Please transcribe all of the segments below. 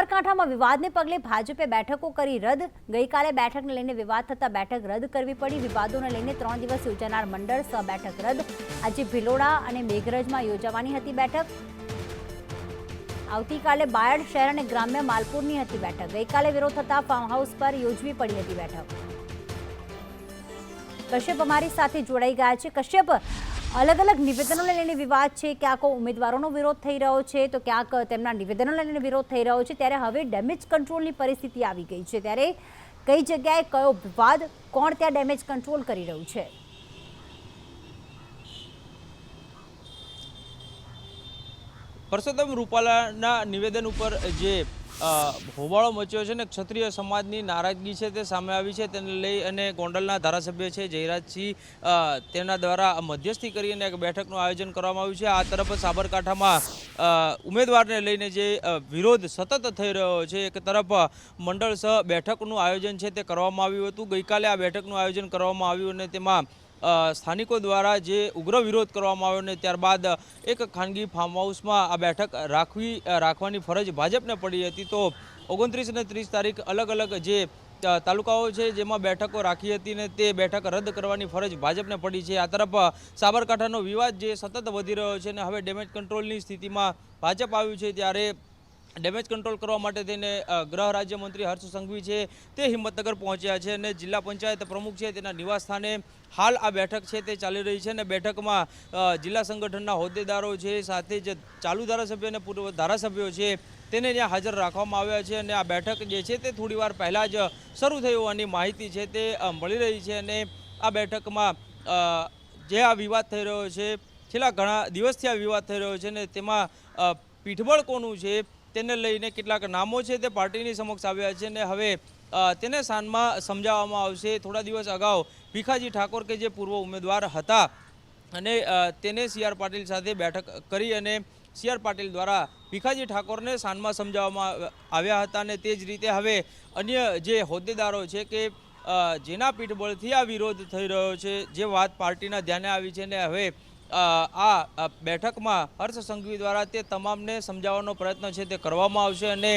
સાબરકાંઠામાં વિવાદને પગલે ભાજપે બેઠકો કરી રદ। ગઈકાલે બેઠકને લઈને વિવાદ થતા બેઠક રદ કરવી પડી। વિવાદોને લઈને 3 દિવસ યોજાનાર મંડળ સહ બેઠક રદ। આજે ભિલોડા અને મેઘરજમાં યોજાવાની હતી બેઠક। આવતીકાલે બાયડ શહેર અને ગ્રામ્ય માલપુરની હતી બેઠક। ગઈકાલે વિરોધ થતા ફાર્મ હાઉસ પર યોજવી પડી હતી બેઠક। કશ્યપ અમારી સાથે જોડાઈ ગયા છે। કશ્યપ, अलग अलग निवेदनों लईने विवाद है, क्यांक उम्मीदवारों विरोध थई रह्यो छे तो क्यांक तेमना निवेदनों लईने विरोध थई रह्यो छे। त्यारे हवे डेमेज कंट्रोलनी परिस्थिति आवी गई छे, त्यारे कई जग्याए कयो विवाद, कोण त्यां डेमेज कंट्रोल करी रह्युं छे? परसोत्तम रूपालाना निवेदन पर जे होबाळो मच्यो छे ने क्षत्रिय समाजनी नाराजगी छे ते सामे आवी छे। तेने लई अने गोंडलना धारासभ्य छे जयराजसिंह तेना द्वारा मध्यस्थी करीने एक बेठकनुं आयोजन करवामां आव्युं छे। आ तरफ साबरकांठामां उमेदवारने लईने जे विरोध सतत थई रह्यो छे, एक तरफ मंडळ सह बेठकनुं आयोजन छे ते करवामां आव्युं हतुं। गईकाले आ बेठकनुं आयोजन करवामां आव्युं अने तेमां स्थानिकों द्वारा जे उग्र विरोध करवामां आव्यो ने त्यारबाद एक खानगी फार्म हाउस में आ बैठक राखवानी फरज भाजपने पड़ी हती। तो 29 અને 30 तारीख अलग अलग जे तालुकाओ छे जेमां बैठकों राखी हती ने ते बैठक रद्द करवानी फरज भाजपने पड़ी छे। आ तरफ साबरकांठानो विवाद जे सतत वधी रह्यो छे ने हवे डेमेज कंट्रोलनी स्थितिमां भाजप आव्युं छे, त्यारे डेमेज कंट्रोल करवा माटे थईने गृह राज्यमंत्री हर्ष संघवी छे ते हिम्मतनगर पहोंच्या छे अने जिल्ला पंचायत प्रमुख छे तेना निवास स्थाने हाल आ बैठक छे ते चाली रही छे। बैठकमां जिल्ला संगठनना होद्देदारो छे, साथे ज चालू धारासभ्य अने पूर्व धारासभ्यो छे तेने त्यां हाजर राखवामां आव्या छे अने आ बैठक जे छे ते थोड़ीवार पहेला ज शरू थई होવાની माहिती छे ते मળી रही छे। अने आ बैठकमां जे आ विवाद थई रह्यो छे, छेल्ला घणा दिवसथी आ विवाद थई रह्यो छे ने तेमां पीठबळ कोनुं छे तेने लईने કેટલાક નામો છે તે પાર્ટીની સમક્ષ આવ્યા છે ને હવે તેને સાંજમાં સમજાવવામાં આવશે। થોડા દિવસ અગાઉ ભીખાજી ઠાકોર કે જે પૂર્વ ઉમેદવાર હતા અને તેને સીઆર પાટીલ સાથે બેઠક કરી અને સીઆર પાટીલ દ્વારા ભીખાજી ઠાકોરને સાંજમાં સમજાવવામાં આવ્યા હતા અને તે જ રીતે હવે અન્ય જે હોદ્દેદારો છે કે જેના પીઠબળથી આ વિરોધ થઈ રહ્યો છે, જે વાત પાર્ટીના ધ્યાને આવી છે ને હવે आ बैठक में हर्ष संघवी द्वारा ते तमामने समझावવાનો प्रयत्न छे ते करवामां आवशे अने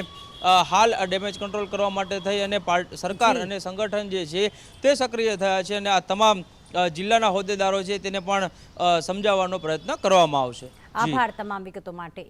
हाल डेमेज कंट्रोल करवा माटे थई अने सरकार अने संगठन जे छे ते सक्रिय थया छे अने आ तमाम जिल्लाना होद्देदारो छे तेने पण समझावવાનો प्रयत्न करवामां आवशे। आभार तमाम विगतो माटे।